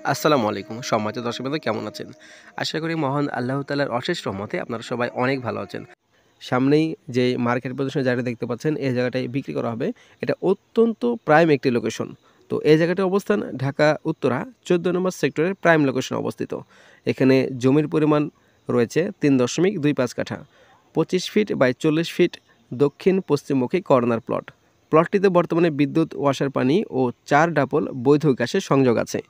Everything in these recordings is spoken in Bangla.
আসসালামু আলাইকুম সম্মানিত দর্শকবৃন্দ, কেমন আছেন? আশা করি মহান আল্লাহ তাআলার অশেষ রহমতে আপনারা সবাই অনেক ভালো আছেন। সামনেই যে মার্কেট প্রদর্শনী জায়গাটা দেখতে পাচ্ছেন, এই জায়গাটায় বিক্রি করা হবে। এটা অত্যন্ত প্রাইম একটি লোকেশন। তো এই জায়গাটির অবস্থান ঢাকা উত্তরা ১৪ নম্বর সেক্টরের প্রাইম লোকেশনে অবস্থিত। এখানে জমির পরিমাণ রয়েছে ৩.25 কাঠা, ২৫ ফিট বাই ৪০ ফিট দক্ষিণ পশ্চিমমুখী কর্নার প্লট। প্লটটিতে বর্তমানে বিদ্যুৎ, ওয়াসার পানি ও ৪ ডাবল বৈধ গ্যাসের সংযোগ আছে।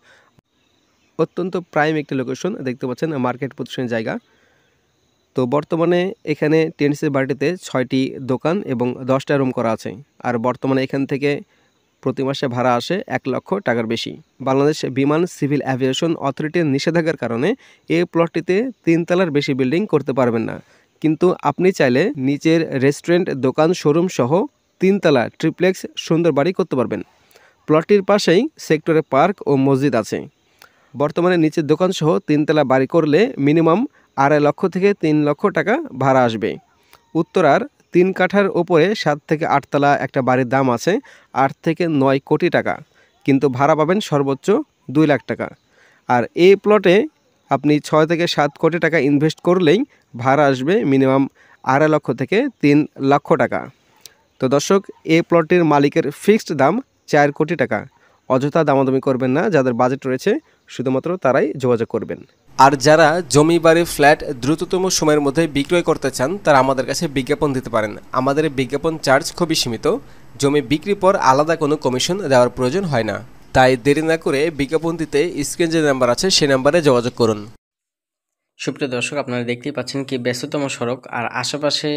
অত্যন্ত প্রাইম একটি লোকেশন দেখতে পাচ্ছেন, মার্কেট প্রদর্শনীর জায়গা। তো বর্তমানে এখানে টেনেসির বাড়িটিতে 6টি দোকান এবং 10টা রুম করা আছে। আর বর্তমানে এখান থেকে প্রতি মাসে ভাড়া আসে ১ লক্ষ টাকার বেশি। বাংলাদেশ বিমান সিভিল অ্যাভিয়েশন অথরিটির নিষেধাজ্ঞার কারণে এই প্লটটিতে ৩ তলার বেশি বিল্ডিং করতে পারবেন না। কিন্তু আপনি চাইলে নিচের রেস্টুরেন্ট, দোকান, শোরুম সহ 3 তলা ট্রিপ্লেক্স সুন্দর বাড়ি করতে পারবেন। প্লটটির পাশেই সেক্টরে পার্ক ও মসজিদ আছে। বর্তমানে নিচের দোকানসহ 3 তলা বাড়ি করলে মিনিমাম 2.5 লক্ষ থেকে 3 লক্ষ টাকা ভাড়া আসবে। উত্তরার 3 কাঠার ওপরে 7 থেকে 8 তলা একটা বাড়ির দাম আছে 8 থেকে 9 কোটি টাকা, কিন্তু ভাড়া পাবেন সর্বোচ্চ 2 লাখ টাকা। আর এই প্লটে আপনি 6 থেকে 7 কোটি টাকা ইনভেস্ট করলেই ভাড়া আসবে মিনিমাম 2.5 লক্ষ থেকে 3 লক্ষ টাকা। তো দর্শক, এই প্লটটির মালিকের ফিক্সড দাম 4 কোটি টাকা। অযথা দামাদামি করবেন না, যাদের বাজেট রয়েছে শুধুমাত্র তারাই যোগাযোগ করবেন। আর যারা জমি, বাড়ি, ফ্ল্যাট দ্রুততম সময়ের মধ্যে বিক্রয় করতে চান, তারা আমাদের কাছে বিজ্ঞাপন দিতে পারেন। আমাদের বিজ্ঞাপন চার্জ খুবই সীমিত। জমি বিক্রির পর আলাদা কোনো কমিশন দেওয়ার প্রয়োজন হয় না। তাই দেরি না করে বিজ্ঞাপন দিতে স্ক্রিনে যে নাম্বার আছে সেই নাম্বারে যোগাযোগ করুন। সুপ্রিয় দর্শক, আপনারা দেখতেই পাচ্ছেন কি ব্যস্ততম সড়ক, আর আশেপাশে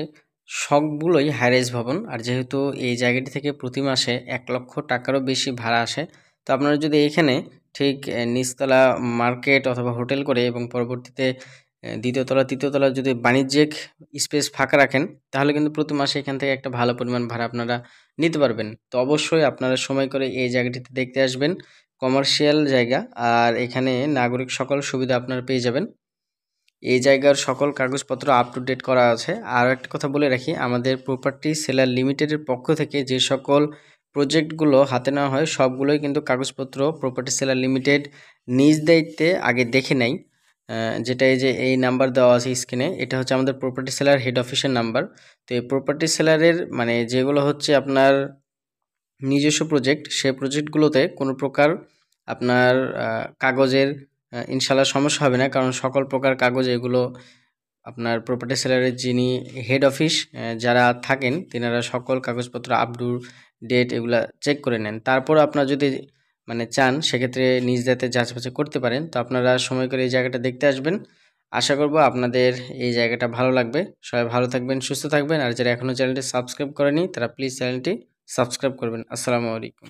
সবগুলোই হাইরাইজ ভবন। আর যেহেতু এই জায়গাটি থেকে প্রতি মাসে 1 লক্ষ টাকারও বেশি ভাড়া আসে, তো আপনারা যদি এখানে ঠিক নিচতলা মার্কেট অথবা হোটেল করে এবং পরবর্তীতে দ্বিতীয় তলা, তৃতীয় তলা যদি বাণিজ্যিক স্পেস ফাঁকা রাখেন, তাহলে কিন্তু প্রতি মাসে এখান থেকে একটা ভালো পরিমাণ ভাড়া আপনারা নিতে পারবেন। তো অবশ্যই আপনারা সময় করে এই জায়গাটিতে দেখতে আসবেন। কমার্শিয়াল জায়গা, আর এখানে নাগরিক সকল সুবিধা আপনারা পেয়ে যাবেন। এই জায়গার সকল কাগজপত্র আপ টু ডেট করা আছে। আর একটা কথা বলে রাখি, আমাদের প্রপার্টি সেলার লিমিটেডের পক্ষ থেকে যে সকল প্রজেক্টগুলো হাতে নেওয়া হয়, সবগুলোই কিন্তু কাগজপত্র প্রপার্টি সেলার লিমিটেড নিজ দায়িত্বে আগে দেখে নেয়। যেটা এই যে এই নাম্বার দেওয়া আছে স্ক্রিনে, এটা হচ্ছে আমাদের প্রপার্টি সেলার হেড অফিসের নাম্বার। তো এই প্রপার্টি সেলারের মানে যেগুলো হচ্ছে আপনার নিজস্ব প্রজেক্ট, সেই প্রজেক্টগুলোতে কোনো প্রকার আপনার কাগজের ইনশাল্লাহ সমস্যা হবে না, কারণ সকল প্রকার কাগজ এগুলো আপনার প্রপার্টি সেলারের যিনি হেড অফিস যারা থাকেন, তেনারা সকল কাগজপত্র আপ টু ডেট এগুলা চেক করে নেন। তারপর আপনারা যদি মানে চান, সেক্ষেত্রে নিজ দায়িত্বে যাচাই করতে পারেন। তো আপনারা সময় করে এই জায়গাটা দেখতে আসবেন। আশা করব আপনাদের এই জায়গাটা ভালো লাগবে। সবাই ভালো থাকবেন, সুস্থ থাকবেন। আর যারা এখনও চ্যানেলটি সাবস্ক্রাইব করেনি, তারা প্লিজ চ্যানেলটি সাবস্ক্রাইব করবেন। আসসালামু আলাইকুম।